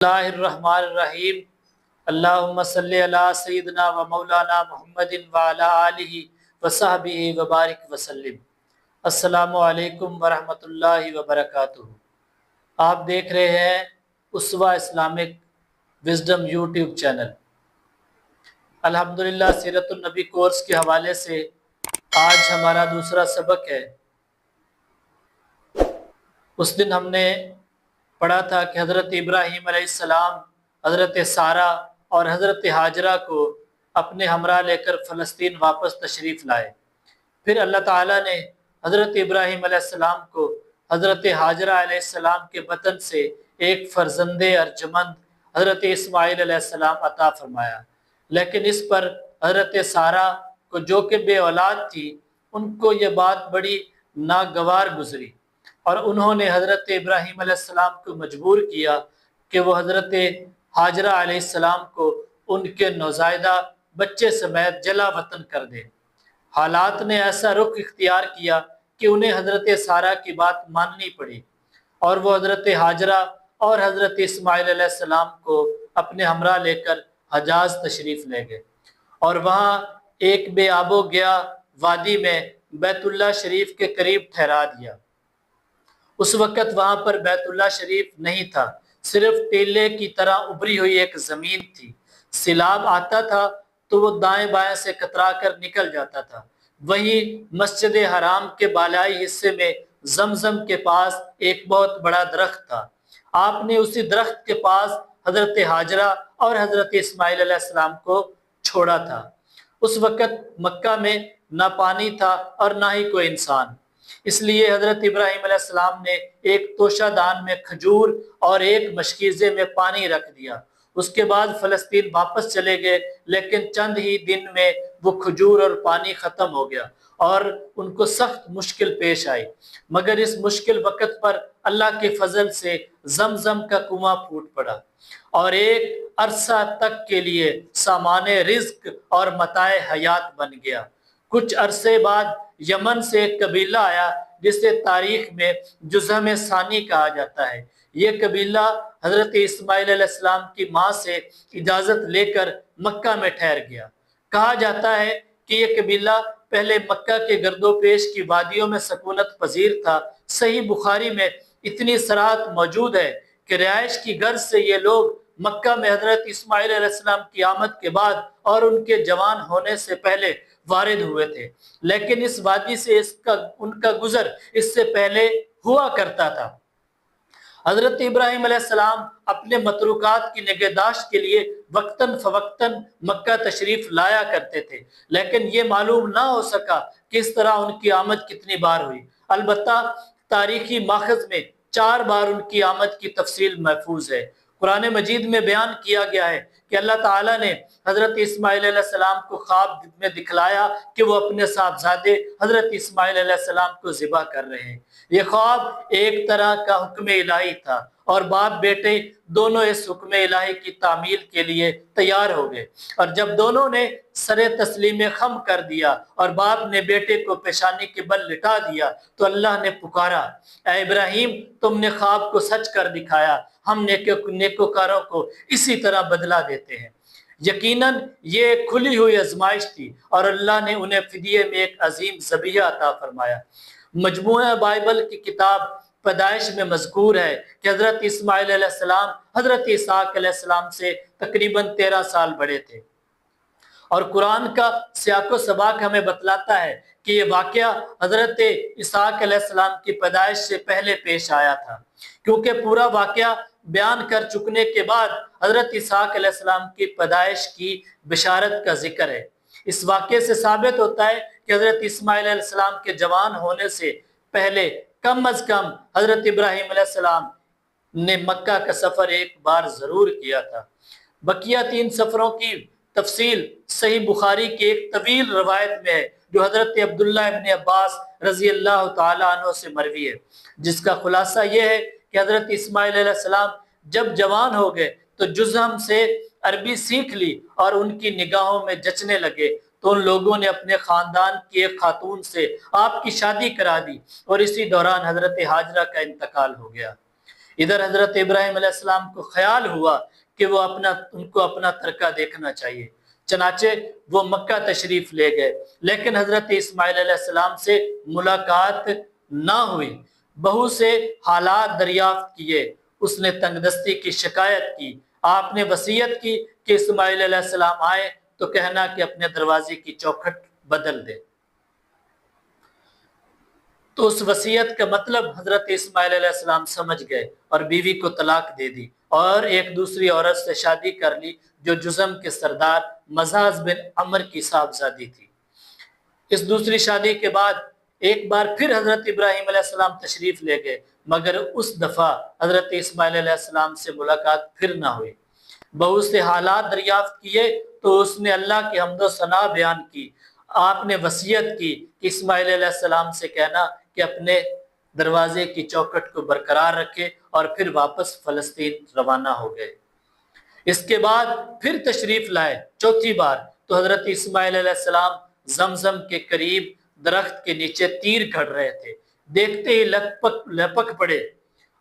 اللہ الرحمن الرحیم اللہم صلی علی سیدنا و مولانا محمد وعلی آلہ وصحبہ وبارک وسلم۔ السلام علیکم ورحمۃ اللہ وبرکاتہ۔ آپ دیکھ رہے ہیں اسوہ اسلامک وزڈم یوٹیوب چینل۔ الحمدللہ سیرت النبی کورس کے حوالے سے آج ہمارا دوسرا سبق ہے۔ اس دن ہم نے پڑھا تھا کہ حضرت ابراہیم علیہ السلام حضرت سارہ اور حضرت ہاجرہ کو اپنے ہمراہ لے کر فلسطین واپس تشریف لائے۔ پھر اللہ تعالیٰ نے حضرت ابراہیم علیہ السلام کو حضرت ہاجرہ علیہ السلام کے بطن سے ایک فرزند ارجمند حضرت اسماعیل علیہ السلام عطا فرمایا، لیکن اس پر حضرت سارہ کو جو کہ بے اولاد تھی ان کو یہ بات بڑی ناگوار گزری، اور انہوں نے حضرت ابراہیم علیہ السلام کو مجبور کیا کہ وہ حضرت ہاجرہ علیہ السلام کو ان کے نوزائیدہ بچے سمیت جلا وطن کر دے۔ حالات نے ایسا رخ اختیار کیا کہ انہیں حضرت سارہ کی بات ماننی پڑی، اور وہ حضرت ہاجرہ اور حضرت اسماعیل علیہ السلام کو اپنے ہمراہ لے کر حجاز تشریف لے گئے، اور وہاں ایک بے آب و گیا وادی میں بیت اللہ شریف کے قریب ٹھہرا دیا۔ اس وقت وہاں پر بیت اللہ شریف نہیں تھا، صرف ٹیلے کی طرح ابری ہوئی ایک زمین تھی۔ سیلاب آتا تھا تو وہ دائیں بائیں سے کترا کر نکل جاتا تھا۔ وہیں مسجد حرام کے بالائی حصے میں زمزم کے پاس ایک بہت بڑا درخت تھا۔ آپ نے اسی درخت کے پاس حضرت ہاجرہ اور حضرت اسماعیل علیہ السلام کو چھوڑا تھا۔ اس وقت مکہ میں نہ پانی تھا اور نہ ہی کوئی انسان، اس لیے حضرت ابراہیم علیہ السلام نے ایک توشہ دان میں کھجور اور ایک مشکیزے میں پانی رکھ دیا۔ اس کے بعد فلسطین واپس چلے گئے، لیکن چند ہی دن میں وہ کھجور اور پانی ختم ہو گیا اور ان کو سخت مشکل پیش آئی، مگر اس مشکل وقت پر اللہ کے فضل سے زمزم کا کنواں پھوٹ پڑا اور ایک عرصہ تک کے لیے سامان رزق اور متاع حیات بن گیا۔ کچھ عرصے بعد یمن سے ایک قبیلہ آیا جسے تاریخ میں جذام ثانی کہا جاتا ہے۔ یہ قبیلہ حضرت اسماعیل علیہ السلام کی ماں سے اجازت لے کر مکہ میں ٹھہر گیا۔ کہا جاتا ہے کہ یہ قبیلہ پہلے مکہ کے گرد و پیش کی وادیوں میں سکونت پذیر تھا۔ صحیح بخاری میں اتنی صراحت موجود ہے کہ رہائش کی غرض سے یہ لوگ مکہ میں حضرت اسماعیل علیہ السلام کی آمد کے بعد اور ان کے جوان ہونے سے پہلے وارد ہوئے تھے، لیکن اس وادی سے ان کا گزر اس سے پہلے ہوا کرتا تھا۔ حضرت ابراہیم علیہ السلام اپنے متروکات کی نگہداشت کے لیے وقتاً فوقتاً مکہ تشریف لایا کرتے تھے، لیکن یہ معلوم نہ ہو سکا کہ اس طرح ان کی آمد کتنی بار ہوئی۔ البتہ تاریخی ماخذ میں 4 بار ان کی آمد کی تفصیل محفوظ ہے۔ قرآن مجید میں بیان کیا گیا ہے کہ اللہ تعالیٰ نے حضرت اسماعیل علیہ السلام کو خواب میں دکھلایا کہ وہ اپنے صاحبزادے حضرت اسماعیل علیہ السلام کو ذبح کر رہے ہیں۔ یہ خواب ایک طرح کا حکم الہی تھا، اور باپ بیٹے دونوں اس حکم الہی کی تعمیل کے لیے تیار ہو گئے، اور جب دونوں نے سر تسلیم خم کر دیا اور باپ نے بیٹے کو پیشانی کے بل لٹا دیا تو اللہ نے پکارا، اے ابراہیم تم نے خواب کو سچ کر دکھایا، ہم نیکوکاروں کو اسی طرح بدلہ دیتے ہیں۔ یقیناً یہ ایک کھلی ہوئی آزمائش تھی، اور اللہ نے انہیں فدیے میں ایک عظیم ذبیحہ عطا فرمایا۔ مجموعہ بائبل کی کتاب پیدائش میں مذکور ہے کہ حضرت اسماعیل علیہ السلام حضرت اسحاق علیہ السلام سے تقریباً 13 سال بڑے تھے، اور قرآن کا سیاق و سباق ہمیں بتلاتا ہے کہ یہ واقعہ حضرت اسحاق علیہ السلام کی پیدائش سے پہلے پیش آیا تھا، کیونکہ پورا واقعہ بیان کر چکنے کے بعد حضرت اسحاق علیہ السلام کی پیدائش کی بشارت کا ذکر ہے۔ اس واقعے سے ثابت ہوتا ہے کہ حضرت اسماعیل علیہ السلام کے جوان ہونے سے پہلے کم از کم حضرت ابراہیم علیہ السلام نے مکہ کا سفر ایک بار ضرور کیا تھا۔ بقیہ 3 سفروں کی تفصیل صحیح بخاری کی ایک طویل روایت میں ہے جو حضرت عبداللہ ابن عباس رضی اللہ تعالیٰ عنہ سے مروی ہے، جس کا خلاصہ یہ ہے کہ حضرت اسماعیل علیہ السلام جب جوان ہو گئے تو جذام سے عربی سیکھ لی اور ان کی نگاہوں میں جچنے لگے، تو ان لوگوں نے اپنے خاندان کی ایک خاتون سے آپ کی شادی کرا دی، اور اسی دوران حضرت ہاجرہ کا انتقال ہو گیا۔ ادھر حضرت ابراہیم علیہ السلام کو خیال ہوا کہ وہ ان کو اپنا ترکہ دیکھنا چاہیے، چنانچہ وہ مکہ تشریف لے گئے، لیکن حضرت اسماعیل علیہ السلام سے ملاقات نہ ہوئی۔ بہو سے حالات دریافت کیے، اس نے تنگ دستی کی شکایت کی۔ آپ نے وصیت کی کہ اسماعیل علیہ السلام آئے تو کہنا کہ اپنے دروازے کی چوکھٹ بدل دے۔ تو اس وصیت کا مطلب حضرت اسماعیل علیہ السلام سمجھ گئے اور بیوی کو طلاق دے دی اور ایک دوسری عورت سے شادی کر لی جو جزم کے سردار مزاز بن عمر کی صاحبزادی تھی۔ اس دوسری شادی کے بعد ایک بار پھر حضرت ابراہیم علیہ السلام تشریف لے گئے، مگر اس دفعہ حضرت اسماعیل علیہ السلام سے ملاقات پھر نہ ہوئی۔ بہو سے حالات دریافت کیے تو اس نے اللہ کی حمد و ثنا بیان کی۔ آپ نے وصیت کی کہ اسماعیل علیہ السلام سے کہنا کہ اپنے دروازے کی چوکھٹ کو برقرار رکھے، اور پھر واپس فلسطین روانہ ہو گئے۔ اس کے بعد پھر تشریف لائے چوتھی بار تو حضرت اسماعیل علیہ السلام زمزم کے قریب درخت کے نیچے تیر گھڑ رہے تھے۔ دیکھتے ہی لپک پڑے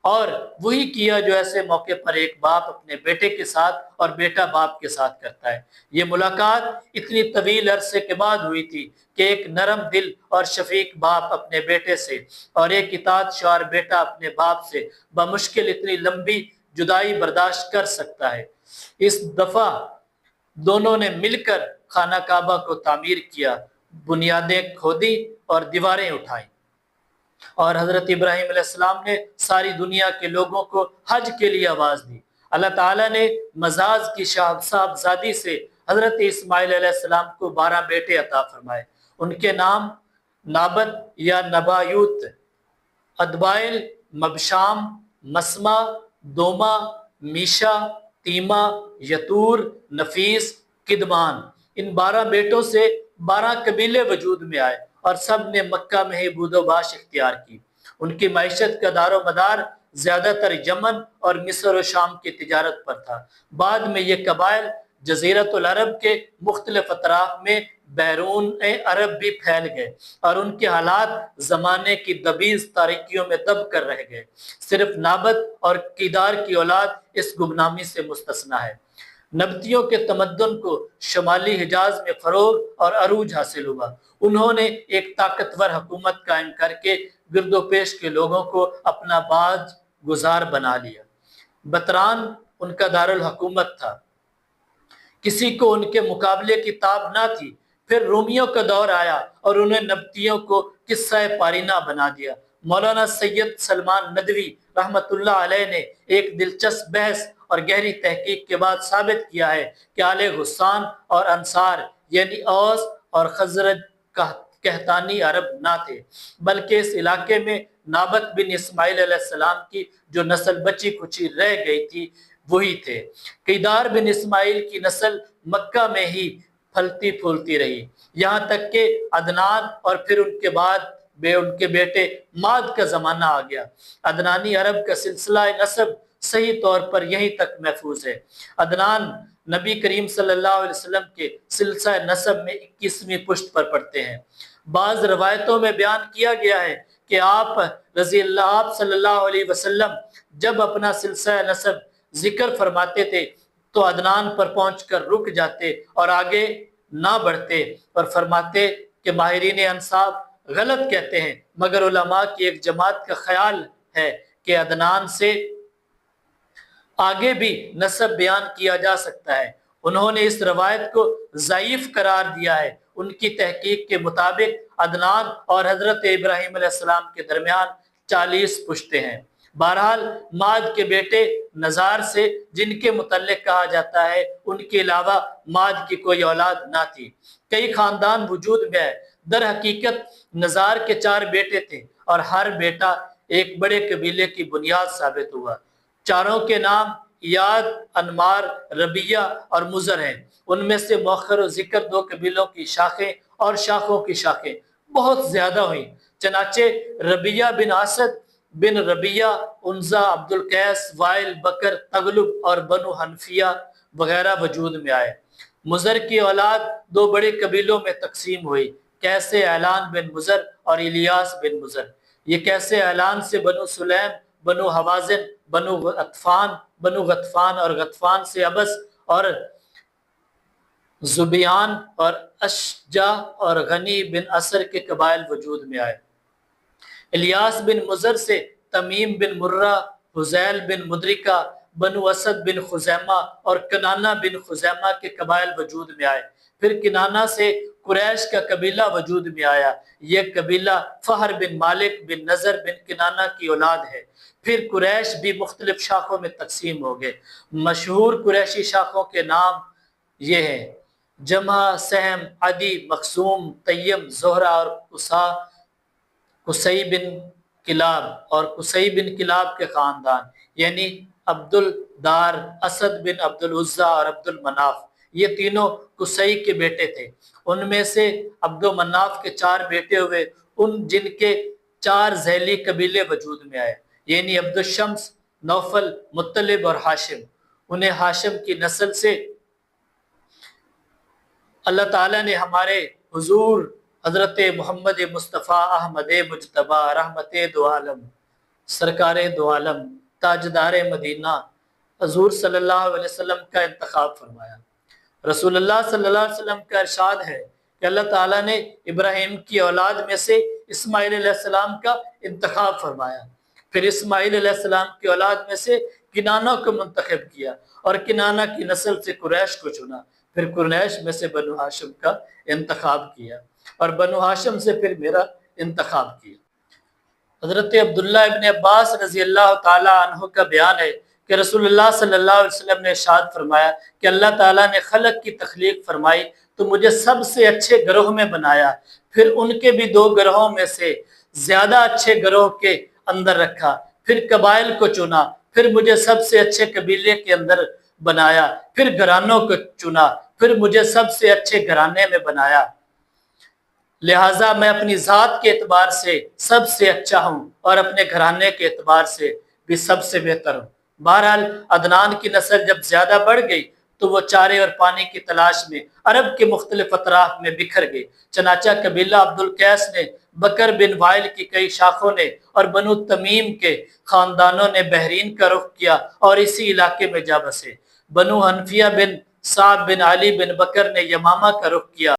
اور وہی کیا جو ایسے موقع پر ایک باپ اپنے بیٹے کے ساتھ اور بیٹا باپ کے ساتھ کرتا ہے۔ یہ ملاقات اتنی طویل عرصے کے بعد ہوئی تھی کہ ایک نرم دل اور شفیق باپ اپنے بیٹے سے اور ایک اطاعت شعار بیٹا اپنے باپ سے بمشکل اتنی لمبی جدائی برداشت کر سکتا ہے۔ اس دفعہ دونوں نے مل کر خانہ کعبہ کو تعمیر کیا، بنیادیں کھودی اور دیواریں اٹھائیں، اور حضرت ابراہیم علیہ السلام نے ساری دنیا کے لوگوں کو حج کے لیے آواز دی۔ اللہ تعالیٰ نے مزاج کی صاحبزادی سے حضرت اسماعیل علیہ السلام کو 12 بیٹے عطا فرمائے۔ ان کے نام نابت یا نبایوت، ادبائل، مبشام، مسمہ، دوما، میشا، تیما، یتور، نفیس، کدمان۔ ان 12 بیٹوں سے 12 قبیلے وجود میں آئے اور سب نے مکہ میں ہی بود و باش اختیار کی۔ ان کی معیشت کا دار و مدار زیادہ تر یمن اور مصر و شام کی تجارت پر تھا۔ بعد میں یہ قبائل جزیرۃ العرب کے مختلف اطراف میں بیرون عرب بھی پھیل گئے اور ان کے حالات زمانے کی دبیز تاریکیوں میں دب کر رہ گئے۔ صرف نابت اور کیدار کی اولاد اس گمنامی سے مستثنیٰ ہے۔ نبتیوں کے تمدن کو شمالی حجاز میں فروغ اور عروج حاصل ہوا۔ انہوں نے ایک طاقتور حکومت قائم کر کے گرد و پیش کے لوگوں کو اپنا باج گزار بنا لیا۔ بطران ان کا دارالحکومت تھا، کسی کو ان کے مقابلے کی تاب نہ تھی۔ پھر رومیوں کا دور آیا اور انہیں نبتیوں کو قصہ پارینہ بنا دیا۔ مولانا سید سلمان ندوی رحمت اللہ علیہ نے ایک دلچسپ بحث اور گہری تحقیق کے بعد ثابت کیا ہے کہ آل غسان اور انصار یعنی اوس اور خزرج کہتانی عرب نہ تھے، بلکہ اس علاقے میں نابت بن اسماعیل علیہ السلام کی جو نسل بچی کچی رہ گئی تھی وہی تھے۔ قیدار بن اسماعیل کی نسل مکہ میں ہی پھلتی پھولتی رہی، یہاں تک کہ عدنان اور پھر ان کے بعد ان کے بیٹے ماد کا زمانہ آ گیا۔ عدنانی عرب کا سلسلہ نسب صحیح طور پر یہیں تک محفوظ ہے۔ عدنان نبی کریم صلی اللہ علیہ وسلم کے سلسلہ نسب میں 21ویں پشت پر پڑتے ہیں۔ بعض روایتوں میں بیان کیا گیا ہے کہ آپ صلی اللہ علیہ وسلم جب اپنا سلسلہ نسب ذکر فرماتے تھے تو عدنان پر پہنچ کر رک جاتے اور آگے نہ بڑھتے اور فرماتے کہ ماہرین انساب غلط کہتے ہیں، مگر علماء کی ایک جماعت کا خیال ہے کہ عدنان سے آگے بھی نسب بیان کیا جا سکتا ہے۔ انہوں نے اس روایت کو ضعیف قرار دیا ہے۔ ان کی تحقیق کے مطابق عدنان اور حضرت ابراہیم علیہ السلام کے درمیان 40 پشتیں ہیں۔ بہرحال ماد کے بیٹے نزار سے جن کے متعلق کہا جاتا ہے ان کے علاوہ ماد کی کوئی اولاد نہ تھی۔ کئی خاندان وجود میں ہے۔ در حقیقت نزار کے 4 بیٹے تھے اور ہر بیٹا ایک بڑے قبیلے کی بنیاد ثابت ہوا۔ چاروں کے نام یاد، انمار، ربیہ اور مزر ہیں۔ ان میں سے مؤخر و ذکر 2 قبیلوں کی شاخیں اور شاخوں کی شاخیں بہت زیادہ ہوئیں، چنانچہ ربیہ بن اسد بن ربیہ، عنزہ، عبد القیس، وائل، بکر، تغلب اور بنو حنفیہ وغیرہ وجود میں آئے۔ مزر کی اولاد 2 بڑے قبیلوں میں تقسیم ہوئی، قیس اعلان بن مزر اور الیاس بن مزر۔ یہ قیس اعلان سے بنو سلیم بنو حوازن، بنو غطفان اور غطفان سے ابس اور زبیان اور اشجع اور غنی بن اثر کے قبائل وجود میں آئے۔ الیاس بن مضر سے تمیم بن مرہ، حزیل بن مدرکہ، بنو اسد بن خزیمہ اور کنانہ بن خزیمہ کے قبائل وجود میں آئے۔ پھر کنانہ سے قریش کا قبیلہ وجود میں آیا، یہ قبیلہ فہر بن مالک بن نضر بن کنانہ کی اولاد ہے۔ پھر قریش بھی مختلف شاخوں میں تقسیم ہو گئے۔ مشہور قریشی شاخوں کے نام یہ ہیں: جمح، سہم، عدی، مخزوم، تیم، زہرہ اور قصی بن کلاب اور قصی بن کلاب کے خاندان، یعنی عبد الدار، اسد بن عبد العزیٰ اور عبد المناف، یہ تینوں قصی کے بیٹے تھے۔ ان میں سے عبد المناف کے 4 بیٹے ہوئے، جن کے 4 ذیلی قبیلے وجود میں آئے، یعنی عبد الشمس، نوفل، مطلب اور ہاشم۔ انہیں ہاشم کی نسل سے اللہ تعالیٰ نے ہمارے حضور حضرت محمد مصطفیٰ احمد مجتبیٰ رحمت دو عالم، سرکار دو عالم، تاجدار مدینہ حضور صلی اللہ علیہ وسلم کا انتخاب فرمایا۔ رسول اللہ صلی اللہ علیہ وسلم کا ارشاد ہے کہ اللہ تعالیٰ نے ابراہیم کی اولاد میں سے اسماعیل علیہ السلام کا انتخاب فرمایا، پھر اسماعیل علیہ السلام کی اولاد میں سے کنانہ کو منتخب کیا اور کنانہ کی نسل سے قریش کو چنا، پھر قریش میں سے بنو ہاشم کا انتخاب کیا اور بنو ہاشم سے پھر میرا انتخاب کیا۔ حضرت عبداللہ ابن عباس رضی اللہ تعالیٰ عنہ کا بیان ہے کہ رسول اللہ صلی اللہ علیہ وسلم نے ارشاد فرمایا کہ اللہ تعالیٰ نے خلق کی تخلیق فرمائی تو مجھے سب سے اچھے گروہ میں بنایا، پھر ان کے بھی 2 گروہوں میں سے زیادہ اچھے گروہ کے اندر رکھا، پھر قبائل کو چنا، پھر مجھے سب سے اچھے قبیلے کے اندر بنایا، پھر گھرانوں کو چنا، پھر مجھے سب سے اچھے گھرانے میں بنایا، لہٰذا میں اپنی ذات کے اعتبار سے سب سے اچھا ہوں اور اپنے گھرانے کے اعتبار سے بھی سب سے بہتر ہوں۔ بہرحال عدنان کی نسل جب زیادہ بڑھ گئی تو وہ چارے اور پانی کی تلاش میں عرب کے مختلف اطراف میں بکھر گئی، چنانچہ قبیلہ عبد القیس نے، بکر بن وائل کی کئی شاخوں نے اور بنو تمیم کے خاندانوں نے بحرین کا رخ کیا اور اسی علاقے میں جا بسے۔ بنو حنفیہ بن صعب بن علی بن بکر نے یمامہ کا رخ کیا۔